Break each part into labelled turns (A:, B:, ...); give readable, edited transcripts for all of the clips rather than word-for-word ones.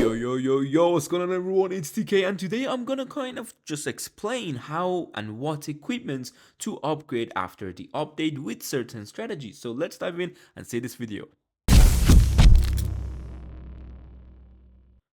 A: Yo, what's going on everyone? It's TK and today I'm gonna kind of just explain how and what equipment to upgrade after the update with certain strategies. So let's dive in and see this video.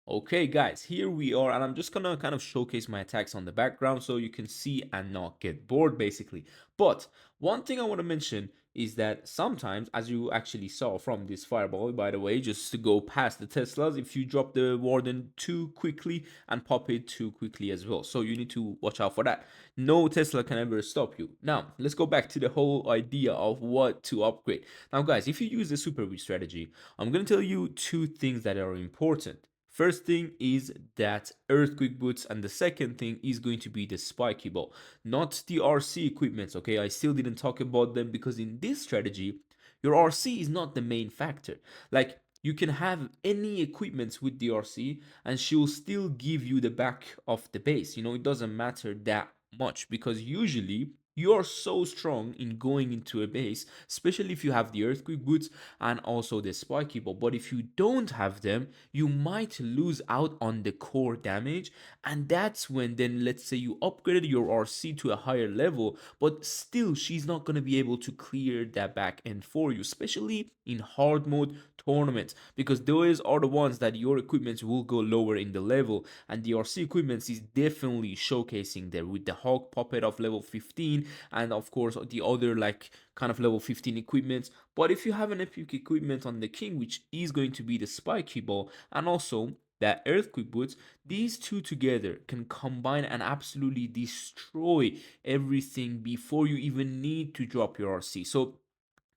A: Okay guys, here we are and I'm just gonna kind of showcase my attacks on the background so you can see and not get bored basically. But one thing I want to mention is that sometimes, as you actually saw from this fireball, by the way, just to go past the Teslas, if you drop the Warden too quickly and pop it too quickly as well. So you need to watch out for that. No Tesla can ever stop you. Now, let's go back to the whole idea of what to upgrade. Now guys, if you use the super weak strategy, I'm gonna tell you two things that are important. First thing is that earthquake boots, and the second thing is going to be the spiky ball, not the RC equipments. Okay, I still didn't talk about them because in this strategy your RC is not the main factor. Like, you can have any equipment with the RC and she will still give you the back of the base. It doesn't matter that much because usually you are so strong in going into a base, especially if you have the earthquake boots and also the spiky ball. But if you don't have them, you might lose out on the core damage, and that's when, then let's say you upgraded your RC to a higher level, but still she's not going to be able to clear that back end for you, especially in hard mode tournaments, because those are the ones that your equipment will go lower in the level, and the RC equipment is definitely showcasing there with the Hawk puppet of level 15 and of course the other like kind of level 15 equipment. But if you have an epic equipment on the king, which is going to be the spiky ball and also that earthquake boots, these two together can combine and absolutely destroy everything before you even need to drop your RC. So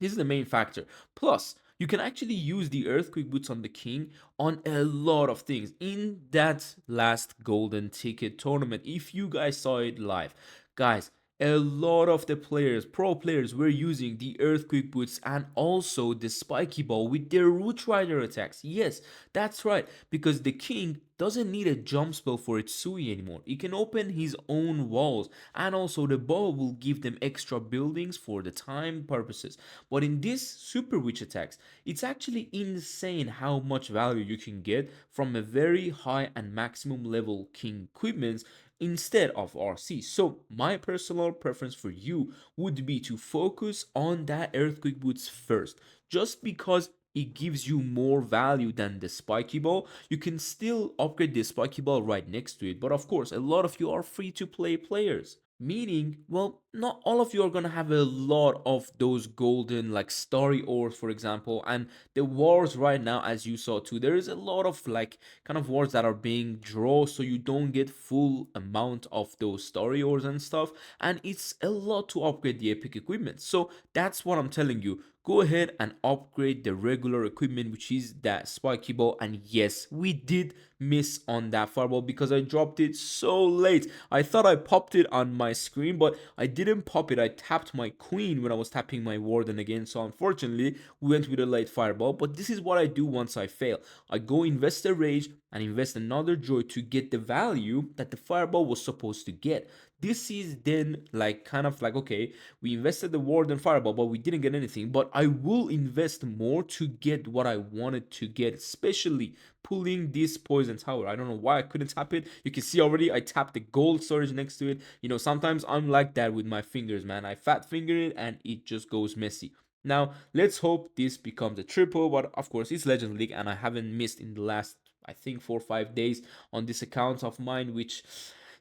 A: this is the main factor. Plus, you can actually use the earthquake boots on the king on a lot of things in that last golden ticket tournament. If you guys saw it live, guys, a lot of the players, pro players, were using the earthquake boots and also the spiky ball with their root rider attacks. Yes, that's right, because the king doesn't need a jump spell for its Sui anymore. He can open his own walls, and also the ball will give them extra buildings for the time purposes. But in this super witch attacks, it's actually insane how much value you can get from a very high and maximum level king equipments instead of RC. So my personal preference for you would be to focus on that earthquake boots first, just because it gives you more value than the spiky ball. You can still upgrade the spiky ball right next to it, but of course a lot of you are free to play players, meaning, well, not all of you are gonna have a lot of those golden like starry ores, for example. And the wars right now, as you saw too, there is a lot of like kind of wars that are being drawn, so you don't get full amount of those starry ores and stuff, and it's a lot to upgrade the epic equipment. So that's what I'm telling you, go ahead and upgrade the regular equipment, which is that spiky ball. And yes, we did miss on that fireball because I dropped it so late. I thought I popped it on my screen, but I didn't pop it. I tapped my queen when I was tapping my warden again, so unfortunately we went with a late fireball. But this is what I do once I fail. I go invest a rage and invest another joy to get the value that the fireball was supposed to get. This is then like kind of like, okay, we invested the warden fireball but we didn't get anything, but I will invest more to get what I wanted to get, especially pulling this poison tower. I don't know why I couldn't tap it. You can see already I tapped the gold storage next to it. Sometimes I'm like that with my fingers, man. I fat finger it and it just goes messy. Now let's hope this becomes a triple, but of course it's Legends League and I haven't missed in the last, I think, 4 or 5 days on this account of mine, which,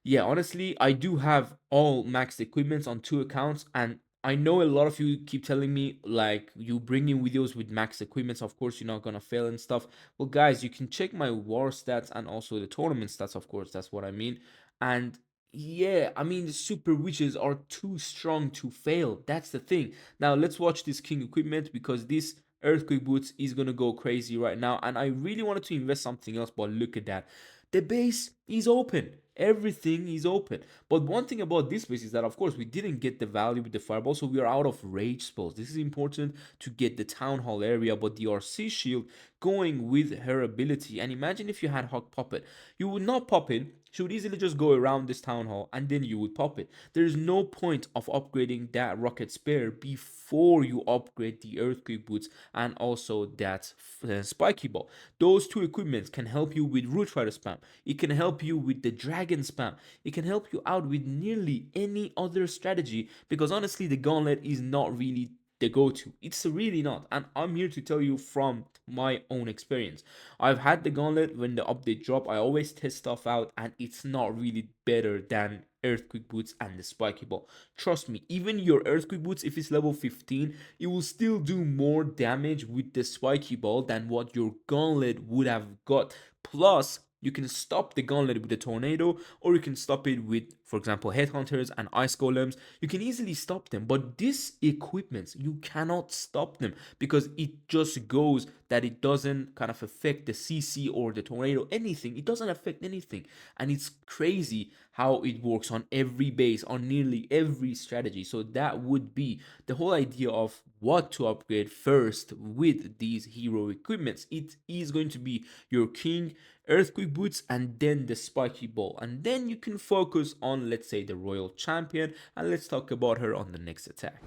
A: yeah, honestly, I do have all maxed equipments on 2 accounts. And I know a lot of you keep telling me like, you bring in videos with max equipments, of course you're not gonna fail and stuff. Well guys, you can check my war stats and also the tournament stats, of course, that's what I mean. And yeah, I mean, the super witches are too strong to fail, that's the thing. Now let's watch this king equipment, because this earthquake boots is gonna go crazy right now, and I really wanted to invest something else, but look at that. the base is open. Everything is open. But one thing about this base is that, of course, we didn't get the value with the fireball, so we are out of rage spells. This is important to get the town hall area, but the RC shield going with her ability. And imagine if you had Hawk Puppet, you would not pop it. She would easily just go around this town hall and then you would pop it. There is no point of upgrading that rocket spear before you upgrade the earthquake boots and also that spiky ball. Those two equipments can help you with root rider spam. It can help you with the dragon spam. It can help you out with nearly any other strategy, because honestly the gauntlet is not really the go-to. It's really not, and I'm here to tell you from my own experience. I've had the gauntlet when the update drop. I always test stuff out, and it's not really better than earthquake boots and the spiky ball. Trust me, even your earthquake boots, if it's level 15, it will still do more damage with the spiky ball than what your gauntlet would have got. Plus, you can stop the gauntlet with the tornado, or you can stop it with, for example, headhunters and ice golems. You can easily stop them, but these equipments, you cannot stop them, because it just goes that it doesn't kind of affect the CC or the tornado, anything. It doesn't affect anything, and it's crazy how it works on every base, on nearly every strategy. So that would be the whole idea of what to upgrade first with these hero equipments. It is going to be your king, earthquake boots, and then the spiky ball, and then you can focus on, let's say, the royal champion, and let's talk about her on the next attack.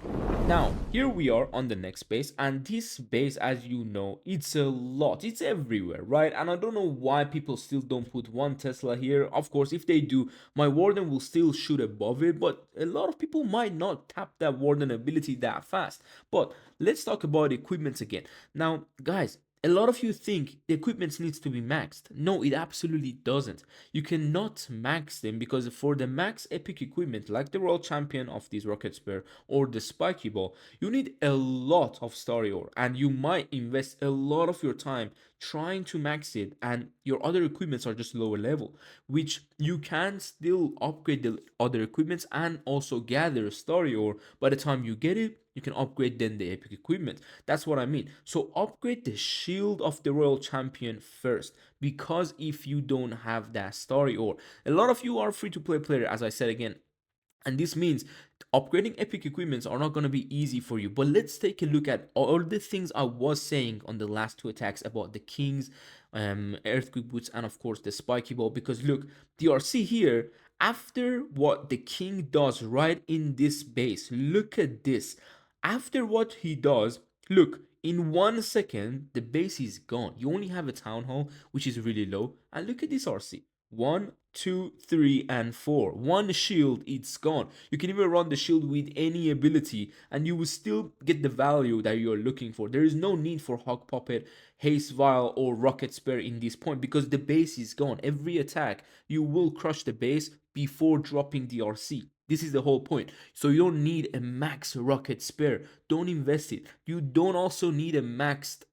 A: Now here we are on the next base, and this base, as you know, it's a lot, it's everywhere, right? And I don't know why people still don't put one Tesla here. Of course, if they do, my Warden will still shoot above it, but a lot of people might not tap that Warden ability that fast. But let's talk about equipment again. Now guys, a lot of you think the equipment needs to be maxed. No, it absolutely doesn't. You cannot max them, because for the max epic equipment like the Royal Champion of this Rocket Spear or the Spiky Ball, you need a lot of story ore, and you might invest a lot of your time trying to max it, and your other equipments are just lower level, which you can still upgrade the other equipments and also gather story ore. By the time you get it, you can upgrade then the epic equipment. That's what I mean. So upgrade the shield of the royal champion first, because if you don't have that story ore, a lot of you are free to play player, as I said again, and this means upgrading epic equipments are not going to be easy for you. But let's take a look at all the things I was saying on the last two attacks about the kings, earthquake boots, and of course the spiky ball. Because look, DRC here, after what the king does right in this base, look at this. After what he does, look, in 1 second the base is gone. You only have a town hall, which is really low, and look at this RC. One, two, three, and four. One shield, it's gone. You can even run the shield with any ability, and you will still get the value that you're looking for. There is no need for Hawk Puppet, Haste Vial, or Rocket Spear in this point, because the base is gone. Every attack, you will crush the base before dropping the RC. This is the whole point. So you don't need a max rocket spear. Don't invest it. You don't also need a maxed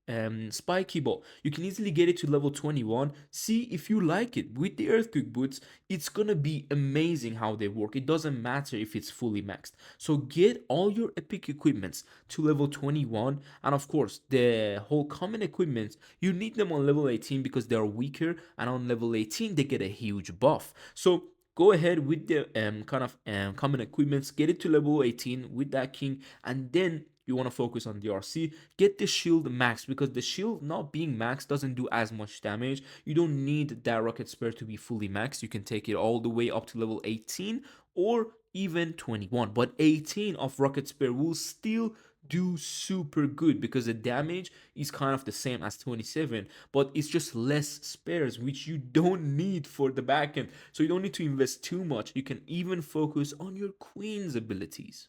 A: spiky ball. You can easily get it to level 21. See if you like it. With the earthquake boots, it's gonna be amazing how they work. It doesn't matter if it's fully maxed. So get all your epic equipments to level 21, and of course the whole common equipments, you need them on level 18 because they are weaker, and on level 18 they get a huge buff. So go ahead with the kind of common equipments, get it to level 18 with that king, and then you want to focus on the RC. Get the shield max, because the shield not being maxed doesn't do as much damage. You don't need that rocket spear to be fully maxed. You can take it all the way up to level 18 or even 21, but 18 of rocket spear will still do super good, because the damage is kind of the same as 27, but it's just less spares, which you don't need for the backend. So you don't need to invest too much. You can even focus on your queen's abilities.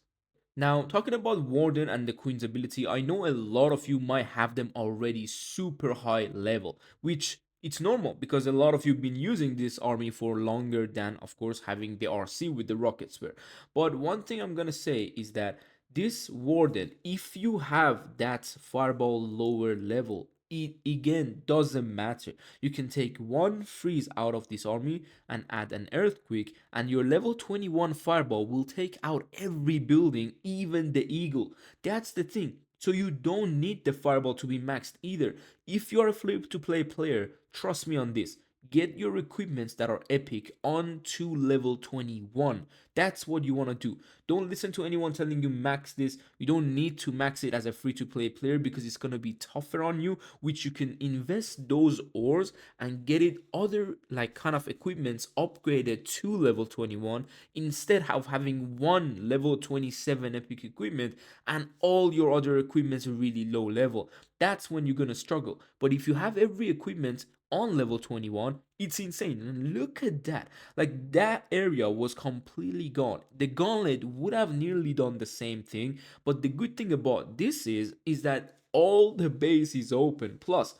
A: Now, talking about Warden and the Queen's ability, I know a lot of you might have them already super high level, which it's normal, because a lot of you have been using this army for longer than, of course, having the RC with the rocket spear. But one thing I'm gonna say is that this Warden, if you have that fireball lower level, it again doesn't matter. You can take one freeze out of this army and add an earthquake, and your level 21 fireball will take out every building, even the eagle. That's the thing. So you don't need the fireball to be maxed either. If you're a flip to play player, trust me on this. get your equipments that are epic onto level 21. That's what you want to do. Don't listen to anyone telling you max this. You don't need to max it as a free to play player because it's going to be tougher on you, which you can invest those ores and get it other like kind of equipments upgraded to level 21 instead of having one level 27 epic equipment and all your other equipments are really low level. That's when you're going to struggle. But if you have every equipment on level 21, it's insane. And look at that. Like that area was completely gone. The gauntlet would have nearly done the same thing, but the good thing about this is that all the base is open. Plus,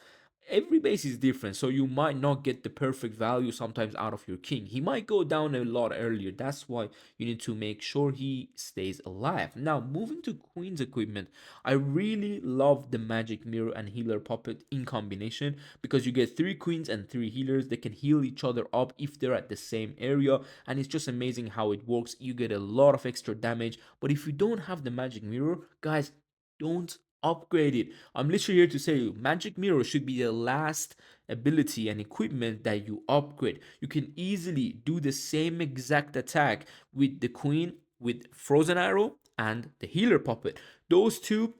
A: every base is different, so you might not get the perfect value sometimes out of your king. He might go down a lot earlier. That's why you need to make sure he stays alive. Now, moving to queen's equipment, I really love the magic mirror and healer puppet in combination because you get 3 queens and 3 healers. They can heal each other up if they're at the same area, and it's just amazing how it works. You get a lot of extra damage, but if you don't have the magic mirror, guys, don't upgrade it. I'm literally here to say magic mirror should be the last ability and equipment that you upgrade. You can easily do the same exact attack with the queen, with frozen arrow, and the healer puppet. Those two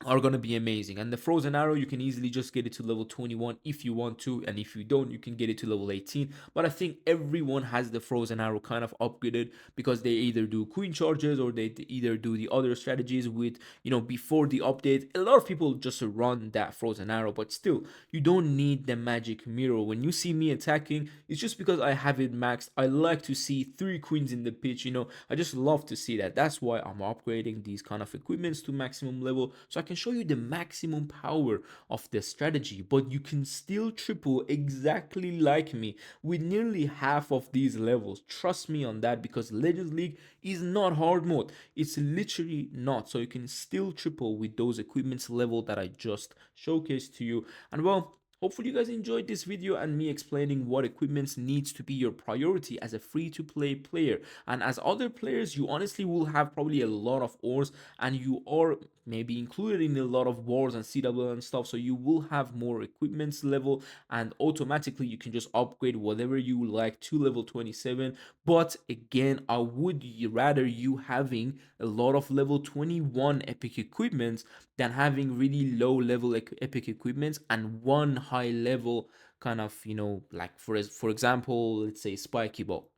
A: are going to be amazing. And the frozen arrow, you can easily just get it to level 21 if you want to, and if you don't, you can get it to level 18. But I think everyone has the frozen arrow kind of upgraded because they either do queen charges or they either do the other strategies with, before the update. A lot of people just run that frozen arrow, but still, you don't need the magic mirror. When you see me attacking, it's just because I have it maxed. I like to see 3 queens in the pitch. I just love to see that. That's why I'm upgrading these kind of equipments to maximum level, so I can show you the maximum power of the strategy. But you can still triple exactly like me with nearly half of these levels. Trust me on that, because Legends League is not hard mode. It's literally not. So you can still triple with those equipments level that I just showcased to you. And well, hopefully you guys enjoyed this video and me explaining what equipments needs to be your priority as a free-to-play player. And as other players, you honestly will have probably a lot of ores, and you are maybe included in a lot of wars and CW and stuff, so you will have more equipments level, and automatically you can just upgrade whatever you like to level 27. But again, I would rather you having a lot of level 21 epic equipments than having really low level epic equipments and one high level kind of, like for example, let's say spiky ball.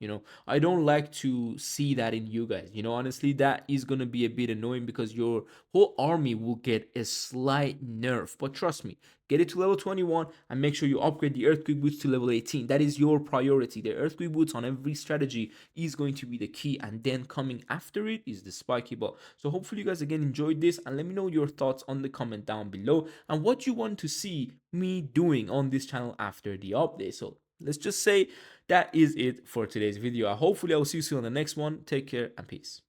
A: I don't like to see that in you guys. Honestly, that is going to be a bit annoying because your whole army will get a slight nerf. But trust me, get it to level 21 and make sure you upgrade the earthquake boots to level 18. That is your priority. The earthquake boots on every strategy is going to be the key, and then coming after it is the spiky ball. So hopefully you guys again enjoyed this, and let me know your thoughts on the comment down below and what you want to see me doing on this channel after the update. So let's just say that is it for today's video. Hopefully I will see you soon on the next one. Take care and peace.